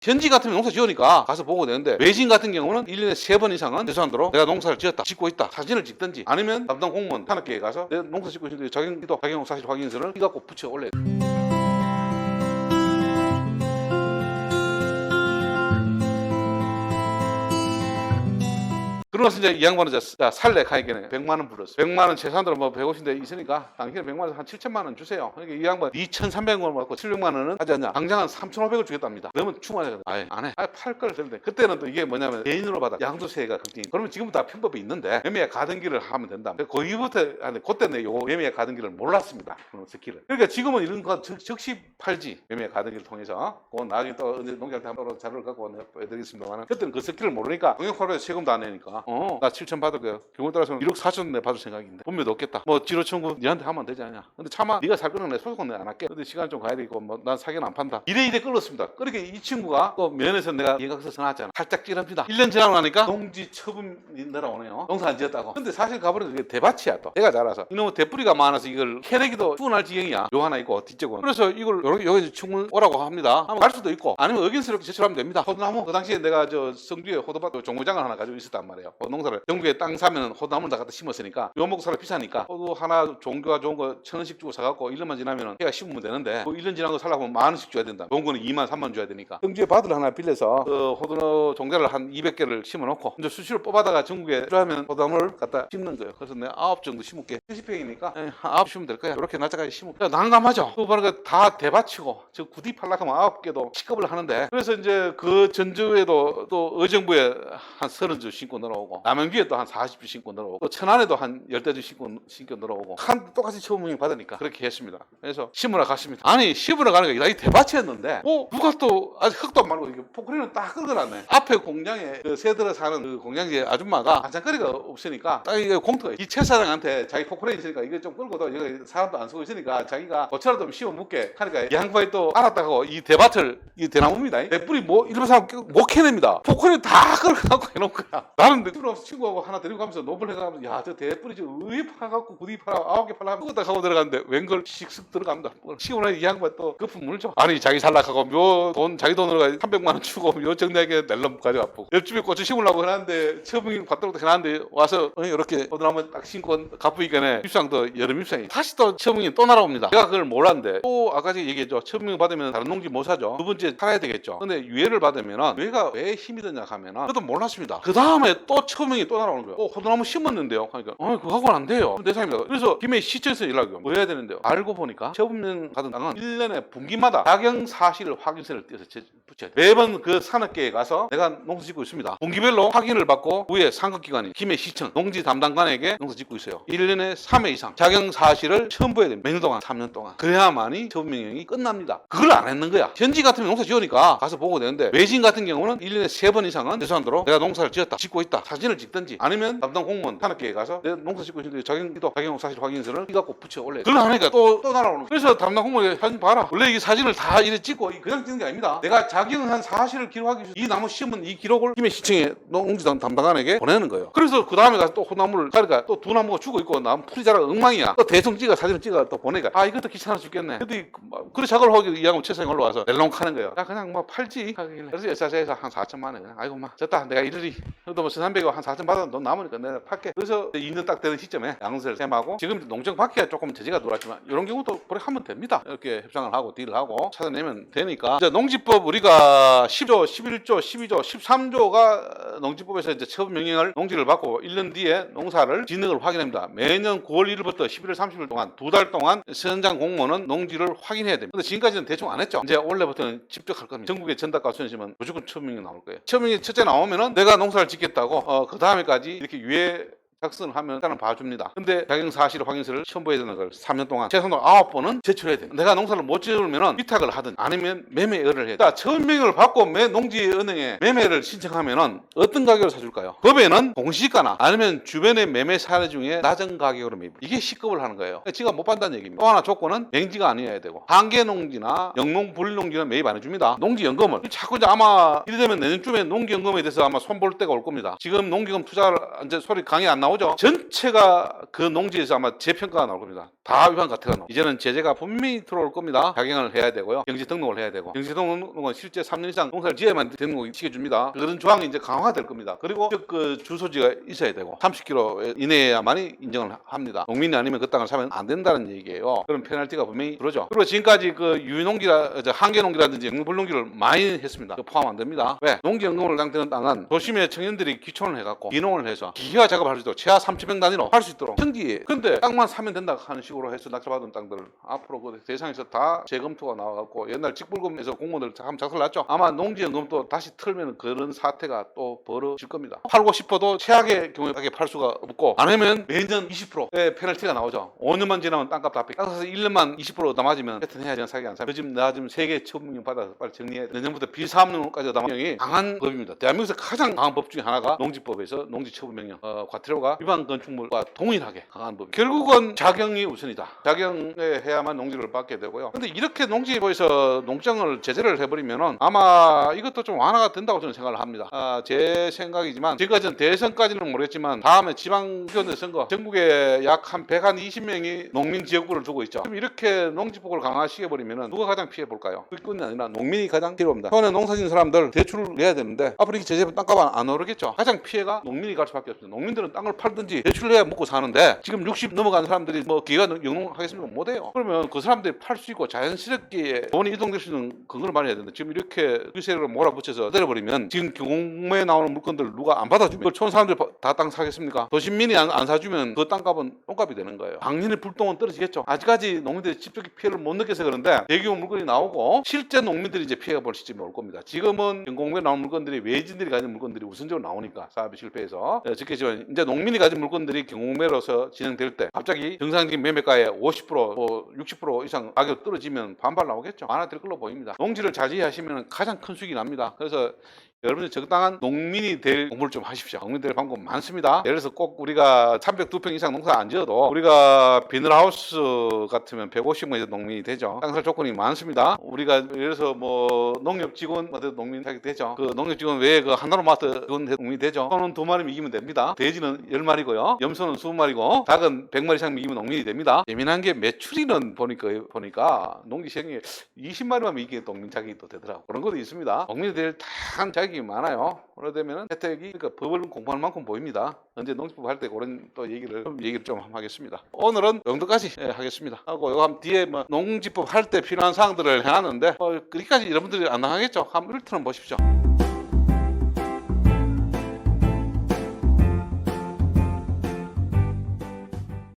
현지 같으면 농사 지으니까 가서 보고 되는데, 외진 같은 경우는 1년에 3번 이상은 최소한도로 내가 농사를 지었다, 짓고 있다 사진을 찍든지, 아니면 담당 공무원 산업계에 가서 내가 농사 짓고 있는데 자격 사실 확인서를 이거 갖고 붙여 올려야 돼. 그러면서 이제 이 양반은 살래 가니까 100만 원 불렀어. 100만 원 최소한으로 뭐 150인데 있으니까 당신은 100만 원 한 7천만 원 주세요. 그러니까 이 양반 2,300원 받고 700만 원은 하지 않냐. 당장은 3,500을 주겠답니다. 그러면 충분하잖아. 아예 안 해. 팔 걸 들는데, 그때는 또 이게 뭐냐면 개인으로 받아 양도세가 걱정이. 그러면 지금은 다 편법이 있는데 매매 가등기를 하면 된다. 거기부터 그때는 요 매매 가등기를 몰랐습니다. 스킬을. 그러니까 지금은 이런 거 즉시 팔지. 매매 가등기를 통해서. 그건 나중에 또 농장한테 한번 자료를 갖고 해드리겠습니다만, 그때는 그 스킬을 모르니까 농협활로에 세금도 안 내니까 나 7천 받을 거야. 경우에 따라서는 1억 4천 내 받을 생각인데 분명히 없겠다. 뭐 지로 청구 니한테 하면 되지 않냐. 근데 차마 네가 살 거는 내 소속은 내가 안 할게. 근데 시간 좀 가야 되고 뭐 난 사기는 안 판다. 이래 끌었습니다. 그렇게 이 친구가 또 면에서 내가 예각서 전화했잖아. 살짝 찌릅니다. 1년 지나고 나니까 농지 처분이 내려오네요. 농사 안 지었다고. 근데 사실 가버리면 그게 대밭이야 또. 내가 잘라서 이놈의 대뿌리가 많아서 이걸 캐내기도 투혼할 지경이야. 요 하나 있고 뒷쪽은. 그래서 이걸 여기 충분 오라고 합니다. 한번 갈 수도 있고, 아니면 의견스럽게 제출하면 됩니다. 호두나무, 그 당시에 내가 성주에 호두밭 종무장을 하나 가지고 있었단 말이에요. 농사를 정부에 땅 사면 호두나무를 다 갖다 심었으니까 묘목 사라 비싸니까 호두 하나 종교가 좋은 거 1,000원씩 주고 사갖고 1년만 지나면 해가 심으면 되는데, 뭐 1년 지난 거 살려고 하면 10,000원씩 줘야 된다. 좋은 거는 2만 3만 줘야 되니까 성주에 밭을 하나 빌려서 호두 종자를 한 200개를 심어놓고 이제 수시로 뽑아다가 전국에 필요하면 호두나무를 갖다 심는 거예요. 그래서 내가 9 정도 심을게. 70평이니까 9 심으면 될 거야. 이렇게 날짜까지 심을게. 난감하죠. 그 바로 다 대밭이고 저 구디 팔락하면 9개도 취급을 하는데, 그래서 이제 그 전주에도 또 의정부에 한 30주 심고 늘어오고, 남양주에 또 한 40주 심고 늘어오고, 또 천안에도 한 10대주 심고 늘어오고, 똑같이 처분을 받으니까 그렇게 했습니다. 그래서 심으러 갔습니다. 아니 심으러 가는 게 이 대밭이었는데 누가 또 아직 흙도 안 말고 이렇게 포크레인을 딱 끌어놨네. 앞에 공장에 그 새들어 사는 그 공장지 아줌마가 반찬거리가 없으니까 딱 이거 공터가 이 채사장한테 자기 포크레인 있으니까 이거 좀 끌고도 이거 사람도 안 쓰고 있으니까 자기가 고추라도 좀 씌워 묵게 하니까, 이 양반이 또 알았다고 이 대밭을, 이 대나무입니다. 대뿌리 뭐 일반 사람 못 캐냅니다. 포크레인 다 끌어갖고 해놓은 거야. 나는 친구하고 하나 데리고 가면서 노블 해가면서 야 저 대뿌리 저 의에 팔아갖고 구디 팔아 9개 팔아 그거다 하고 들어갔는데 웬걸 씩쓱 들어갑니다. 시골 이 양반 또 거품 물죠. 아니 자기 살락하고 묘 자기 돈으로 300만 원 주고 묘 정리하게 낼름 가져가고, 옆집에 고추 심으려고 해놨는데 처분이 받도록 해놨는데 와서 이렇게 호두나무 딱 심고 가쁘니까 입상도 여름 입상이 다시 또 처분이 또 날아옵니다. 내가 그걸 몰랐는데 또 아까 전에 얘기했죠. 처분 받으면 다른 농지 못 사죠. 두 번째 살아야 되겠죠. 근데 유예를 받으면은 뇌가 왜 힘이 드냐 하면은 그것도 몰랐습니다. 그 다음에 또 처분이 또 날아오는 거예요. 호두나무 심었는데요. 그러니까 그거 하고는 안 돼요. 내 삶입니다. 그래서 김해 시청에서 연락이 뭐 해야 되는데요. 알고 보니까 처분 받은 땅은 1년에 분기마다 자경 사실 확인서를 떼서 붙여야 돼요. 매번 그 산업계에 가서 내가 농사 짓고 있습니다. 분기별로 확인을 받고 후에 상급기관인 김해 시청 농지 담당관에게 농사 짓고 있어요. 1년에 3회 이상 자경 사실을 첨부해야 됩니다. 몇 년 동안? 3년 동안. 그래야만이 처분 명령이 끝납니다. 그걸 안 했는 거야. 현지 같으면 농사 지으니까 가서 보고 되는데, 외진 같은 경우는 1년에 3번 이상은 최소한도로 내가 농사를 지었다, 짓고 있다 사진을 찍든지, 아니면 담당 공무원 산업계에 가서 내가 농사 짓고 있는데 자경 사실 확인서를 이거 갖고 붙여 올려야 돼. 그걸 안 하니까 또 날아오는 거야. 그래서 담당 공무원이 사진 봐라. 원래 이 사진을 다 이렇게 찍고 그냥 찍는 게 아닙니다. 내가 자경한 사실을 기록하기 위해서 이 나무 심은 이 기록을 김해 시청에 농지 담당관에게 보내는 거예요. 그래서 그 다음에 가서 또 호나무를 가니까 또 두 나무가 죽어 있고 나무 풀이 자라 엉망이야. 또 대충 찍어 사진을 찍어 또 보내니까 이것도 귀찮아 죽겠네. 근데 그래 작업을 하기 이 양은 최상에 올라와서 낼렁하는 거예요. 야 그냥 뭐 팔지. 그래서 여차저차해서 한 4천만 원. 아이고 막 됐다. 내가 이리 그래도 뭐 1,300원 한 4천 받아도 돈 남으니까 내가 팔게. 그래서 2년 딱 되는 시점에 양세를 셈하고, 지금 농정 받기가 조금 저지가 놀았지만 이런 경우도 그렇게 하면 됩니다. 이렇게 협상을 하고 딜을 하고 찾아내면 되니까. 이제 농지법 우리가 10조, 11조, 12조, 13조가 농지법에서 이제 처분 명령을 농지를 받고 1년 뒤에 농사를 짓는 걸 확인합니다. 매년 9월 1일부터 11월 30일 동안 2달 동안 현장 공무원은 농지를 확인해야 됩니다. 근데 지금까지는 대충 안 했죠. 이제 원래부터는 직접 할 겁니다. 전국에 전답과 수연시면 무조건 처분명이 나올 거예요. 처분명이 첫째 나오면은 내가 농사를 짓겠다고 그 다음에까지 이렇게 유예 작성을 하면 일단은 봐줍니다. 근데 자경 사실 확인서를 첨부해야 되는 걸 3년 동안 최소한으로 9번은 제출해야 돼요. 내가 농사를 못 지으면 위탁을 하든 아니면 매매 의뢰를 해야 돼요. 처분명령을 받고 농지은행에 매매를 신청하면은 어떤 가격으로 사줄까요? 법에는 공시가나 아니면 주변의 매매 사례 중에 낮은 가격으로 매입. 이게 시급을 하는 거예요. 지가 못 받는다는 얘기입니다. 또 하나 조건은 맹지가 아니어야 되고, 한계농지나 영농 분리농지는 매입 안 해줍니다. 농지연금을 자꾸 이제 아마 이래 되면 내년쯤에 농기연금에 대해서 아마 손볼 때가 올 겁니다. 지금 농기금 투자를 이제 소리 강의 안 나오고 나오죠. 전체가 그 농지에서 아마 재평가가 나올 겁니다. 다 위반 과태가 나옵니다. 이제는 제재가 분명히 들어올 겁니다. 자경을 해야 되고요. 경지 등록을 해야 되고, 경지 등록은 실제 3년 이상 농사를 지어야만 등록을 시켜줍니다. 그런 조항이 이제 강화될 겁니다. 그리고 그 주소지가 있어야 되고 30km 이내에야만이 인정을 합니다. 농민이 아니면 그 땅을 사면 안 된다는 얘기예요. 그런 페널티가 분명히 들어오죠. 그리고 지금까지 그 유농기라 한계농기라든지 영농불농기를 많이 했습니다. 포함 안 됩니다. 왜? 농지연금을 해당되는 땅은 도심의 청년들이 기촌을 해갖고 기농을 해서 기계화 작업을 할 수 있도록 최하 3,000평 단위로 할 수 있도록 청지에. 근데 땅만 사면 된다 하는 식으로 해서 낙찰받은 땅들 앞으로 그 대상에서 다 재검토가 나와갖고 옛날 직불금에서 공무원들 한번 작성을 났죠. 아마 농지연금도 다시 틀면 그런 사태가 또 벌어질 겁니다. 팔고 싶어도 최악의 경우에 팔 수가 없고, 안 하면 매년 20%의 페널티가 나오죠. 5년만 지나면 땅값 다 뺏겨. 땅 사서 1년만 20% 남아지면 하여튼 해야지 사기 안 사면. 그 집 나 지금 3개 처분명 받아서 빨리 정리해. 내년부터 비사업용까지 남아명이 강한 법입니다. 대한민국에서 가장 강한 법 중에 하나가 농지법에서 농지처분명령 과태료가 위반 건축물과 동일하게 강한 법. 결국은 자경이 우선이다. 자경에 해야만 농지를 받게 되고요. 근데 이렇게 농지법에서 농정을 제재를 해버리면은 아마 이것도 좀 완화가 된다고 저는 생각을 합니다. 제 생각이지만 지금까지는 대선까지는 모르겠지만 다음에 지방의원들 선거 전국에 약 한 120명이 농민 지역구를 두고 있죠. 그럼 이렇게 농지법을 강화시켜버리면은 누가 가장 피해 볼까요? 그뿐이 아니라 농민이 가장 피해봅니다. 처음에 농사 짓는 사람들 대출을 내야 되는데 앞으로 이 제재면 땅값 안 오르겠죠. 가장 피해가 농민이 갈 수밖에 없습니다. 농민들은 땅을 팔든지 대출을 해야 먹고 사는데 지금 60 넘어간 사람들이 뭐 기가 영농하겠습니까? 못해요. 그러면 그 사람들이 팔 수 있고 자연스럽게 돈이 이동될 수 있는 근거를 마련해야 되는데 지금 이렇게 규제를 몰아붙여서 때려버리면 지금 경공매에 나오는 물건들 누가 안 받아주면 그걸 촌 사람들이 다 땅 사겠습니까? 도심민이 안 사주면 그 땅값은 똥값이 되는 거예요. 당연히 불똥은 떨어지겠죠. 아직까지 농민들이 직접적인 피해를 못 느껴서 그런데 대규모 물건이 나오고 실제 농민들이 이제 피해가 볼 시점이 올 겁니다. 지금은 경공매에 나오는 물건들이 외진들이 가진 물건들이 우선적으로 나오니까 사업이 실패해서 적겠지만 이제 농민이 가진 물건들이 경공매로서 진행될 때 갑자기 정상적인 매매가의 50% 60% 이상 가격 떨어지면 반발 나오겠죠. 많아질 걸로 보입니다. 농지를 자제하시면 가장 큰 수익이 납니다. 그래서 여러분들 적당한 농민이 될 공부를 좀 하십시오. 농민이 될 방법 많습니다. 예를 들어서 꼭 우리가 302평 이상 농사 안 지어도 우리가 비닐하우스 같으면 150만 농민이 되죠. 땅살 조건이 많습니다. 우리가 예를 들어서 뭐 농협직원 농민이 되죠. 그 농협직원 외에 그 하나로마트 농민이 되죠. 소는 2마리 이기면 됩니다. 돼지는 10마리고요. 염소는 20마리고 닭은 100마리 이상 이기면 농민이 됩니다. 예민한 게 매출이는 보니까 농기시장에 20마리만 이기는 농민 자격이 또 되더라고. 그런 것도 있습니다. 농민이 될 다한 자격이 많아요. 그러면 혜택이 그러니까 법을 공부할 만큼 보입니다. 언제 농지법 할 때 그런 또 얘기를 좀 하겠습니다. 오늘은 정도까지 하겠습니다. 하고 요 뒤에 뭐 농지법 할 때 필요한 사항들을 해놨는데 그렇게까지 여러분들이 안 당하겠죠? 한번 1턴 보십시오.